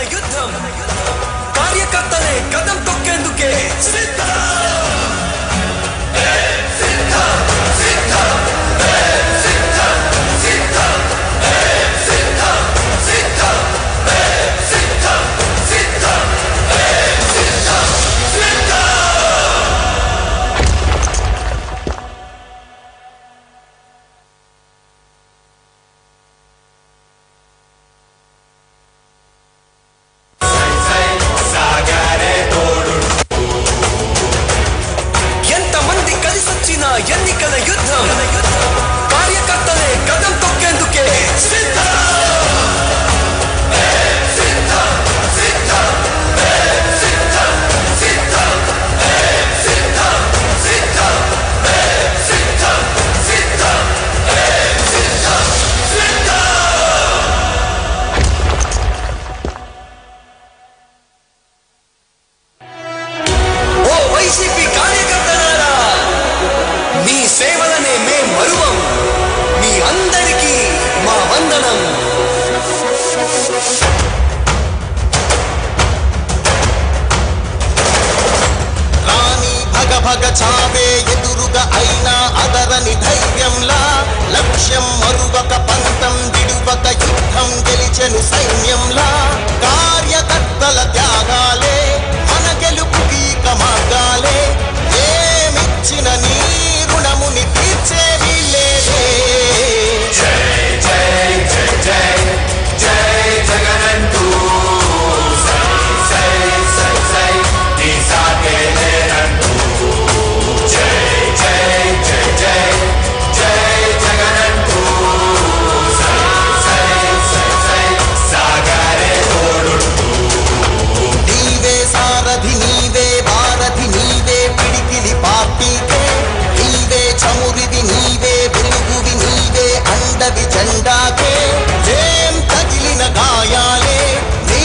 ఎన్నికల యుద్ధం కార్యకర్తలే కదం తొక్కేందుకే సిద్ధం ఎన్నికల యుద్ధం కార్యకర్తలే కదం తొక్కేందుకే సిద్ధం ఓ వైసీపీ కార్యకర్తలారా మీ సేవలనే మేం మరువం మీ అందరికీ మా వందనం రాణి భగ భగ చావే ఎదురుగా అయినా అదరని ధైర్యంలా లక్ష్యం మరువక పంతం విడువక యుద్ధం గెలిచెను సైన్యంలా కార్యకర్తల త్యాగాలే మన గెలుపుకి మార్గాలే ఏమిచ్చిన నీ రుణముని తీర్చేది లేదే జై జై జై జై జై జగనంటూ సై సై సై సై నీ సాగే లేరంటూ జై జై జై జై జై జగనంటూ సై సై సై సై సాగరే తోడుంటూ నీవే సారథి నీవే వారధి నీవే పిడికిలి పార్టీకే నీవే చమురివి నీవే వెలుగువి నీవే అండవి జెండాకే ఏం తగిలిన గాయాలే నీ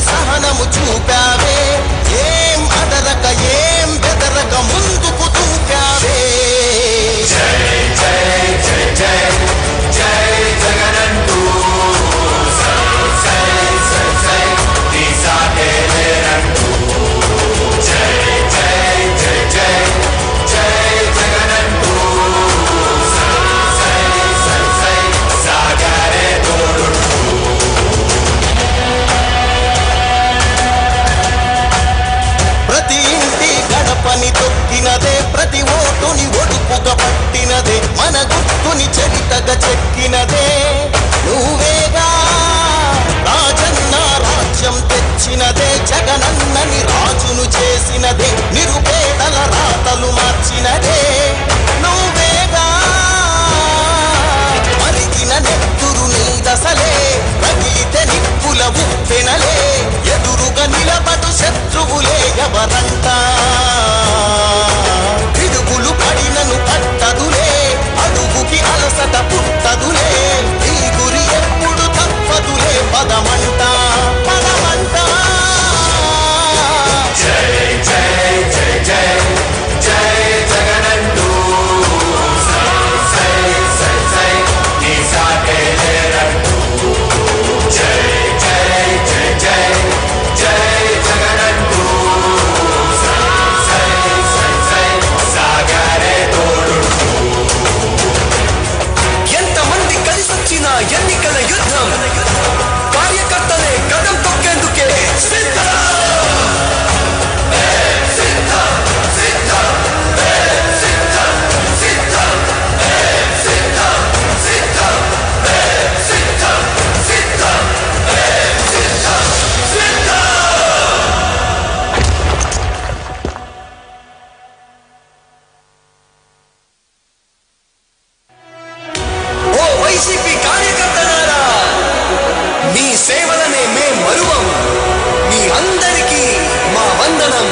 సహనము చూపావే ఏం అదరక ఏం బెదరక ముందుకు దూకావే జై జై జై జై జై జగనంటూ సై సై సై సై నీ సాగే లేరంటూ జై జై జై జై జై జగనంటూ సై సై సై సై సాగరే తోడుంటూ ప్రతి ఇంటి గడపని తొక్కినదే ప్రతి ఓటుని ఒడుపుగా పట్టినదే మన గుర్తుని చరితగా చెక్కినదే నువ్వేగా రాజన్న రాజ్యం తెచ్చినదే జగనన్నని రాజును చేసినదే నిరుపేదల రాతలు మార్చినదే నువ్వేగా మరిగిన నెత్తురు నీ దశలే రగిలితే నిప్పుల ఉప్పెనలే ఎదురుగా నిలబడు శత్రువులే ఎవరంట పిడుగులు పడినను పట్టదులే అడుగుకి అలసట పుట్టదులే ఈ గురి ఎప్పుడు తప్పదులే పదమంట పదమంట జై జై జై జై జై జగనంటూ సై సై సై సై నీ సాగే లేరంటూ జై జై జై జై జై జగనంటూ సై సై సై సై సాగరే తోడుంటూ ఎంతమంది కలిసొచ్చిన ఎన్నికల యుద్ధం కార్యకర్తలే కదం తొక్కేందుకే సిద్ధం ఓ వైసీపీ కార్యకర్తలారా మీ సేవలనే మేం మరువం మీ అందరికీ మా వందనం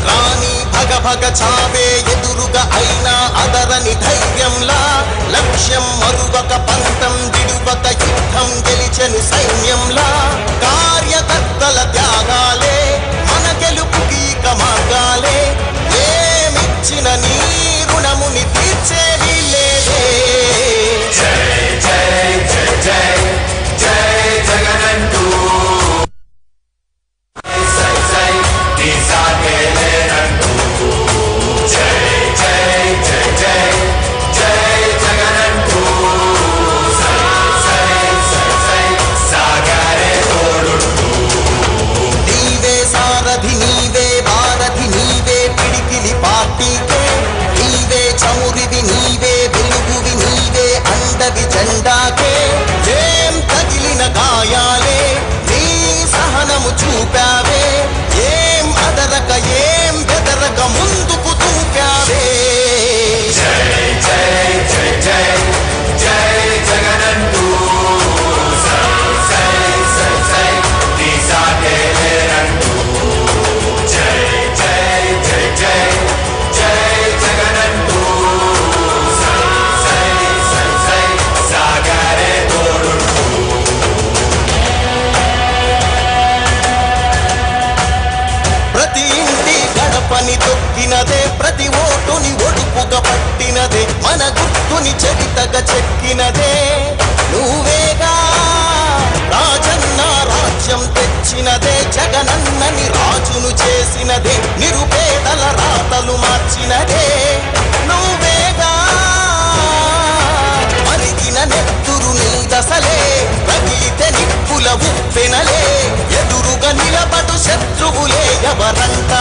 రాణి భగ భగ చావే ఎదురుగా అయినా అదరని ధైర్యంలా లక్ష్యం మరువక పంతం విడువక యుద్ధం గెలిచెను సైన్యంలా కార్యకర్తల త్యాగాలే మన గెలుపుకి మార్గాలే ఏమిచ్చిన నీ రుణముని తీర్చేది లేదే నిలబెట్టినదే ప్రతి ఓటుని ఒడుపుగా పట్టినదే మన గుర్తుని చరితగా చెక్కినదే నువ్వేగా రాజన్న రాజ్యం తెచ్చినదే జగనన్నని రాజును చేసినదే నిరుపేదల రాతలు మార్చినదే నువ్వేగా మరిగిన నెత్తురు నీ దశలే రగిలితే నిప్పుల ఉప్పెనలే ఎదురుగా నిలబడు శత్రువులే ఎవరంట